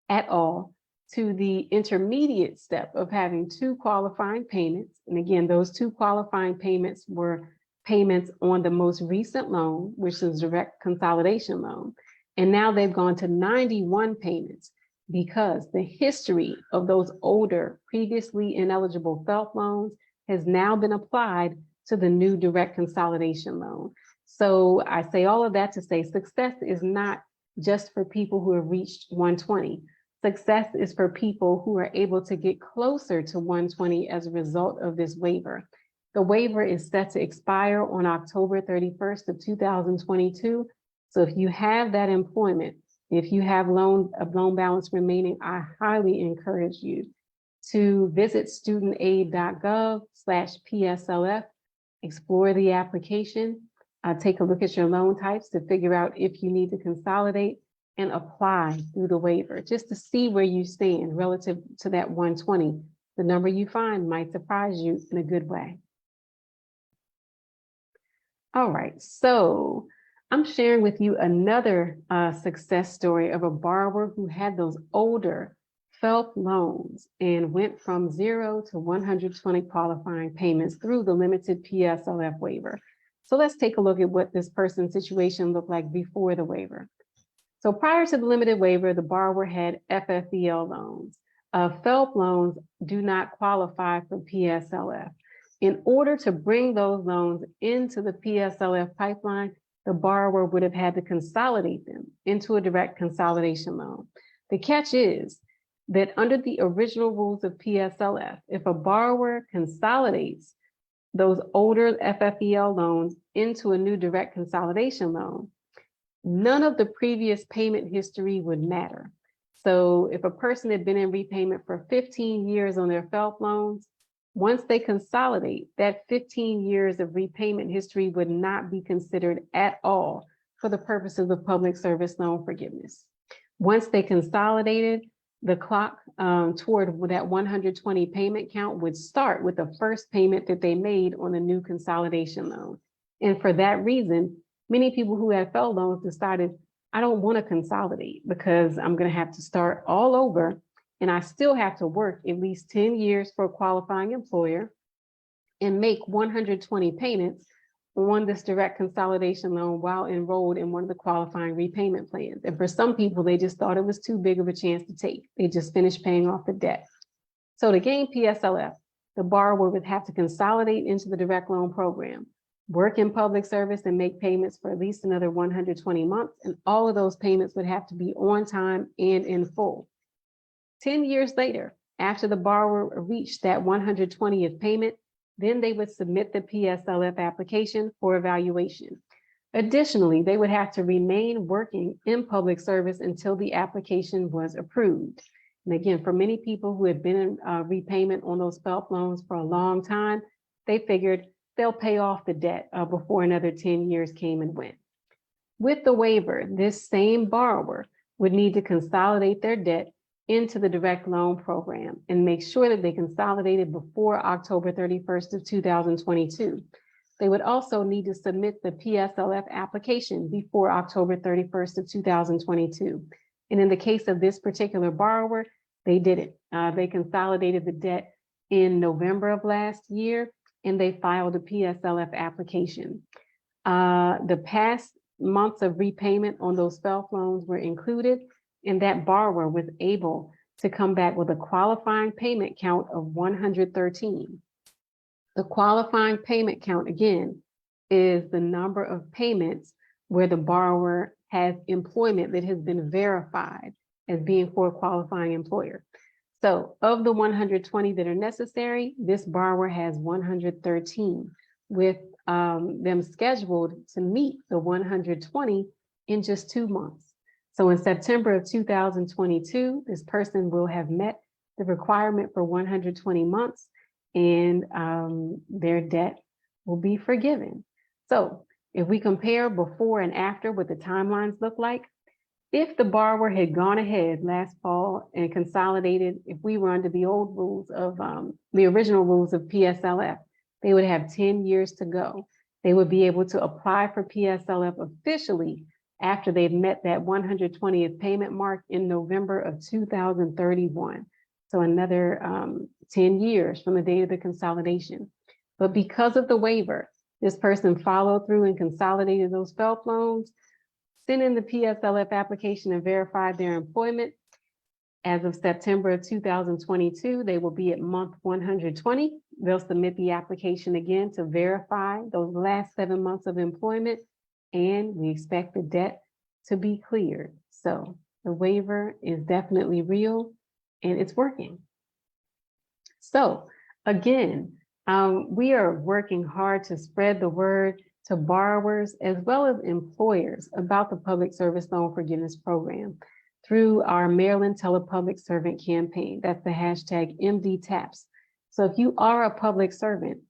at all to the intermediate step of having two qualifying payments. And again, those two qualifying payments were payments on the most recent loan, which is direct consolidation loan. And now they've gone to 91 payments because the history of those older, previously ineligible FFELP loans has now been applied to the new direct consolidation loan. So I say all of that to say success is not just for people who have reached 120. Success is for people who are able to get closer to 120 as a result of this waiver. The waiver is set to expire on October 31st of 2022. So if you have that employment, if you have a loan balance remaining, I highly encourage you to visit studentaid.gov/PSLF, explore the application, take a look at your loan types to figure out if you need to consolidate and apply through the waiver, just to see where you stand relative to that 120. The number you find might surprise you in a good way. All right, so I'm sharing with you another success story of a borrower who had those older FFELP loans and went from 0 to 120 qualifying payments through the limited PSLF waiver. So let's take a look at what this person's situation looked like before the waiver. So prior to the limited waiver, the borrower had FFEL loans. FFELP loans do not qualify for PSLF. In order to bring those loans into the PSLF pipeline, the borrower would have had to consolidate them into a direct consolidation loan. The catch is that under the original rules of PSLF, if a borrower consolidates those older FFEL loans into a new direct consolidation loan, none of the previous payment history would matter. So if a person had been in repayment for 15 years on their FFELP loans, once they consolidate, that 15 years of repayment history would not be considered at all for the purposes of public service loan forgiveness. Once they consolidated, the clock toward that 120 payment count would start with the first payment that they made on the new consolidation loan. And for that reason, many people who had FFEL loans decided, I don't want to consolidate because I'm going to have to start all over, and I still have to work at least 10 years for a qualifying employer and make 120 payments on this direct consolidation loan while enrolled in one of the qualifying repayment plans. And for some people, they just thought it was too big of a chance to take. They just finished paying off the debt. So to gain PSLF, the borrower would have to consolidate into the direct loan program, work in public service and make payments for at least another 120 months. And all of those payments would have to be on time and in full. 10 years later, after the borrower reached that 120th payment, then they would submit the PSLF application for evaluation. Additionally, they would have to remain working in public service until the application was approved. And again, for many people who had been in repayment on those FFELP loans for a long time, they figured they'll pay off the debt before another 10 years came and went. With the waiver, this same borrower would need to consolidate their debt into the direct loan program and make sure that they consolidated before October 31st of 2022. They would also need to submit the PSLF application before October 31st of 2022. And in the case of this particular borrower, they did it. They consolidated the debt in November of last year, and they filed a PSLF application. The past months of repayment on those FFELP loans were included, and that borrower was able to come back with a qualifying payment count of 113. The qualifying payment count, again, is the number of payments where the borrower has employment that has been verified as being for a qualifying employer. So of the 120 that are necessary, this borrower has 113, with them scheduled to meet the 120 in just 2 months. So in September of 2022, this person will have met the requirement for 120 months, and their debt will be forgiven. So if we compare before and after what the timelines look like, if the borrower had gone ahead last fall and consolidated, if we were under the old rules of the original rules of PSLF, they would have 10 years to go. They would be able to apply for PSLF officially after they've met that 120th payment mark in November of 2031. So another 10 years from the date of the consolidation. But because of the waiver, this person followed through and consolidated those FFELP loans, sent in the PSLF application and verified their employment. As of September of 2022, they will be at month 120. They'll submit the application again to verify those last 7 months of employment, and we expect the debt to be cleared. So the waiver is definitely real and it's working. So again, we are working hard to spread the word to borrowers as well as employers about the Public Service Loan Forgiveness Program through our Maryland Telepublic Servant campaign. That's the hashtag MDTAPS. So if you are a public servant,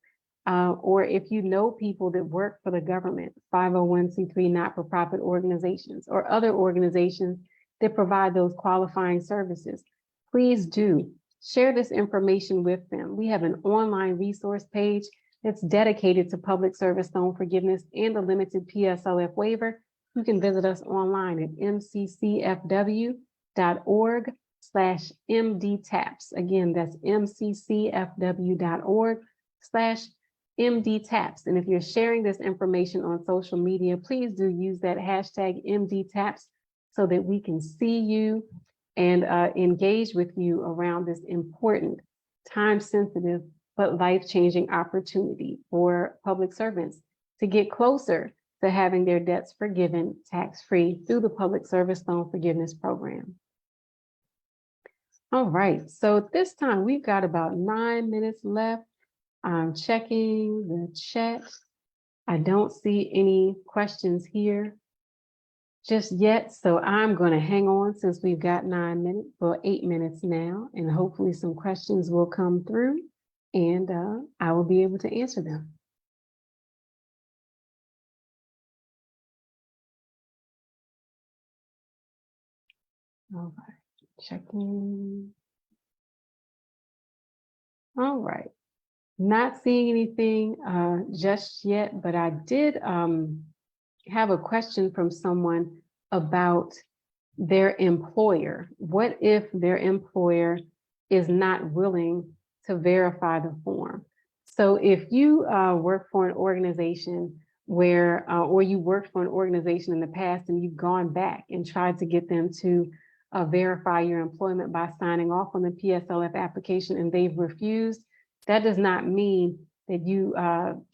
or if you know people that work for the government, 501c3 not-for-profit organizations, or other organizations that provide those qualifying services, please do share this information with them. We have an online resource page that's dedicated to public service loan forgiveness and the limited PSLF waiver. You can visit us online at mccfw.org/MDTAPS. Again, that's mccfw.org/MDTAPS. And if you're sharing this information on social media, please do use that hashtag MDTAPS so that we can see you and engage with you around this important, time-sensitive, but life-changing opportunity for public servants to get closer to having their debts forgiven tax-free through the Public Service Loan Forgiveness Program. All right, so at this time, we've got about 9 minutes left. I'm checking the chat. I don't see any questions here just yet, so I'm going to hang on since we've got 9 minutes, well, 8 minutes now, and hopefully some questions will come through and I will be able to answer them. All right, checking. All right, not seeing anything just yet, but I did have a question from someone about their employer. What if their employer is not willing to verify the form? So if you work for an organization where, or you worked for an organization in the past and you've gone back and tried to get them to verify your employment by signing off on the PSLF application and they've refused, that does not mean that you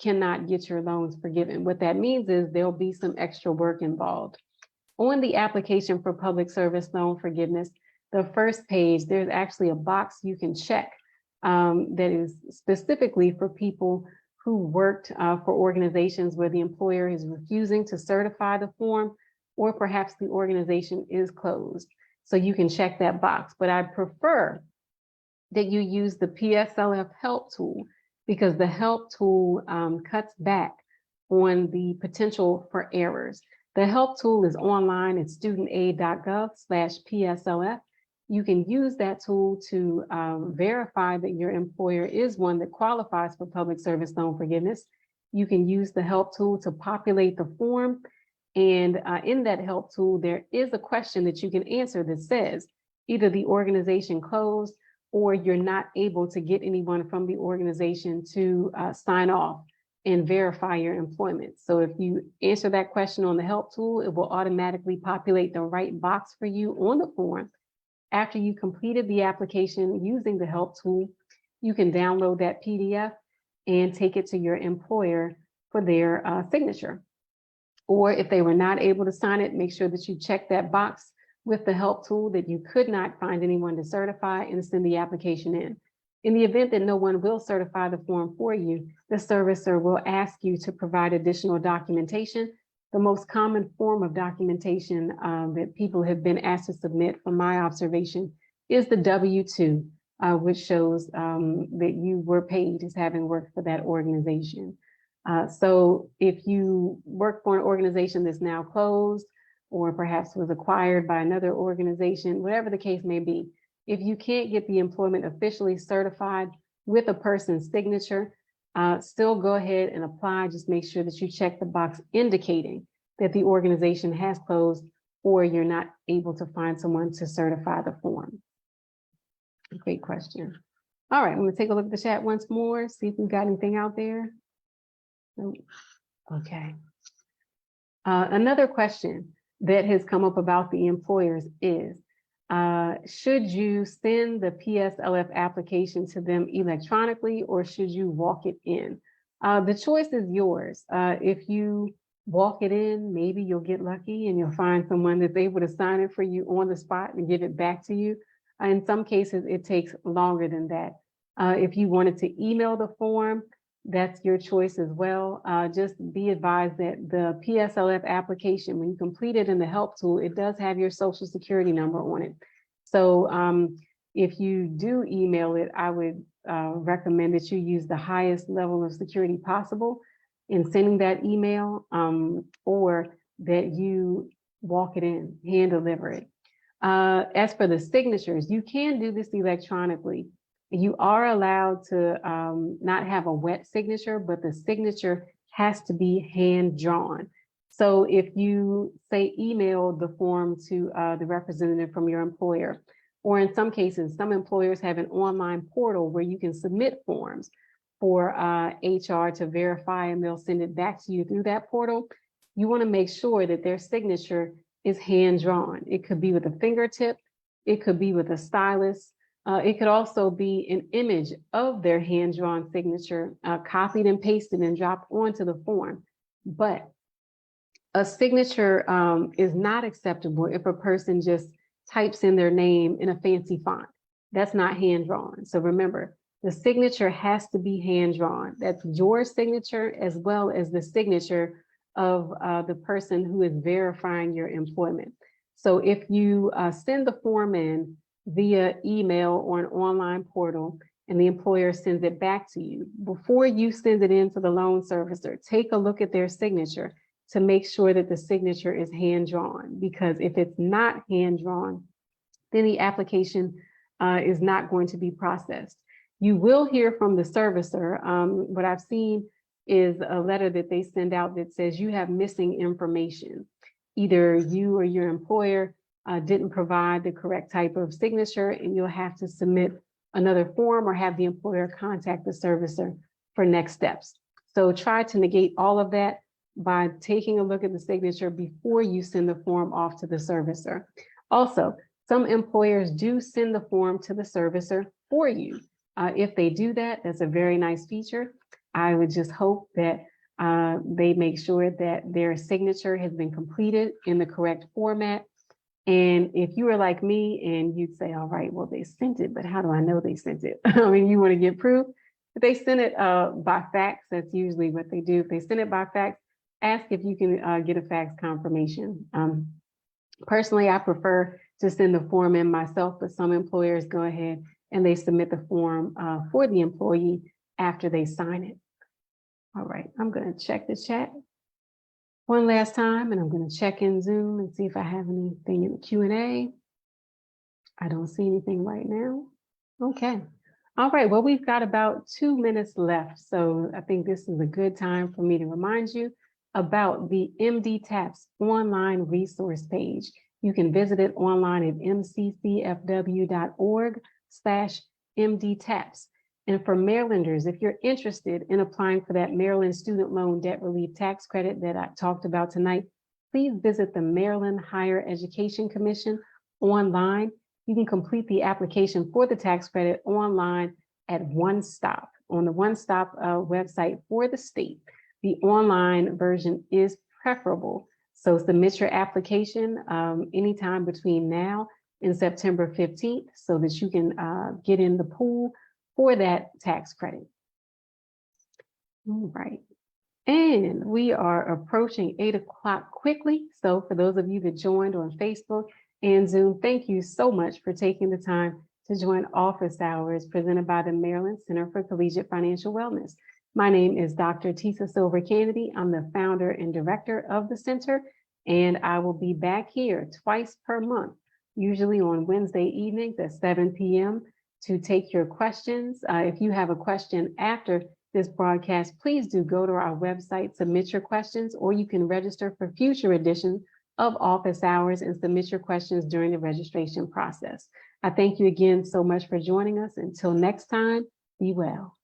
cannot get your loans forgiven. What that means is there'll be some extra work involved. On the application for public service loan forgiveness, the first page, there's actually a box you can check that is specifically for people who worked for organizations where the employer is refusing to certify the form, or perhaps the organization is closed. So you can check that box, but I prefer that you use the PSLF Help Tool because the Help Tool cuts back on the potential for errors. The Help Tool is online at studentaid.gov/PSLF. You can use that tool to verify that your employer is one that qualifies for public service loan forgiveness. You can use the Help Tool to populate the form. And in that Help Tool, there is a question that you can answer that says either the organization closed or you're not able to get anyone from the organization to sign off and verify your employment. So if you answer that question on the Help Tool, it will automatically populate the right box for you on the form. After you completed the application using the Help Tool, you can download that PDF and take it to your employer for their signature. Or if they were not able to sign it, make sure that you check that box with the Help Tool that you could not find anyone to certify and send the application in. In the event that no one will certify the form for you, the servicer will ask you to provide additional documentation. The most common form of documentation that people have been asked to submit, from my observation, is the W-2 which shows that you were paid as having worked for that organization. So if you work for an organization that's now closed, or perhaps was acquired by another organization, whatever the case may be, if you can't get the employment officially certified with a person's signature, still go ahead and apply. Just make sure that you check the box indicating that the organization has closed or you're not able to find someone to certify the form. Great question. All right, I'm going to take a look at the chat once more, see if we've got anything out there. Nope. Okay. Another question that has come up about the employers is, should you send the PSLF application to them electronically or should you walk it in? The choice is yours. If you walk it in, maybe you'll get lucky and you'll find someone that's able to sign it for you on the spot and give it back to you. In some cases, it takes longer than that. If you wanted to email the form, that's your choice as well. Just be advised that the PSLF application, when you complete it in the help tool, it does have your social security number on it. So if you do email it, I would recommend that you use the highest level of security possible in sending that email, or that you walk it in, hand deliver it. As for the signatures, you can do this electronically. You are allowed to not have a wet signature, but the signature has to be hand drawn. So if you say email the form to the representative from your employer, or in some cases, some employers have an online portal where you can submit forms for HR to verify, and they'll send it back to you through that portal. You want to make sure that their signature is hand drawn. It could be with a fingertip, it could be with a stylus. It could also be an image of their hand-drawn signature, copied and pasted and dropped onto the form. But a signature is not acceptable if a person just types in their name in a fancy font. That's not hand-drawn. So remember, the signature has to be hand-drawn. That's your signature as well as the signature of the person who is verifying your employment. So if you send the form in via email or an online portal, and the employer sends it back to you, before you send it in to the loan servicer, take a look at their signature to make sure that the signature is hand-drawn, because if it's not hand-drawn, then the application is not going to be processed. You will hear from the servicer. What I've seen is a letter that they send out that says you have missing information. Either you or your employer didn't provide the correct type of signature, and you'll have to submit another form or have the employer contact the servicer for next steps. So try to negate all of that by taking a look at the signature before you send the form off to the servicer. Also, some employers do send the form to the servicer for you. If they do that, that's a very nice feature. I would just hope that they make sure that their signature has been completed in the correct format. And if you were like me and you'd say, all right, well, they sent it, but how do I know they sent it? I mean, you want to get proof. If they send it by fax, that's usually what they do. If they send it by fax, ask if you can get a fax confirmation. Personally, I prefer to send the form in myself, but some employers go ahead and they submit the form for the employee after they sign it. All right, I'm going to check the chat one last time, and I'm going to check in Zoom and see if I have anything in the Q&A. I don't see anything right now. Okay. All right. Well, we've got about 2 minutes left. So I think this is a good time for me to remind you about the MDTAPS online resource page. You can visit it online at mccfw.org/MDTAPS. And for Marylanders, if you're interested in applying for that Maryland Student Loan Debt Relief Tax Credit that I talked about tonight, please visit the Maryland Higher Education Commission online. You can complete the application for the tax credit online at One Stop, on the One Stop website for the state. The online version is preferable. So submit your application anytime between now and September 15th so that you can get in the pool for that tax credit. All right. And we are approaching 8 o'clock quickly. So for those of you that joined on Facebook and Zoom, thank you so much for taking the time to join office hours presented by the Maryland Center for Collegiate Financial Wellness. My name is Dr. Tisa Silver Kennedy. I'm the founder and director of the center, and I will be back here twice per month, usually on Wednesday evenings at 7 p.m. to take your questions. If you have a question after this broadcast, please do go to our website, submit your questions, or you can register for future editions of office hours and submit your questions during the registration process. I thank you again so much for joining us. Until next time, be well.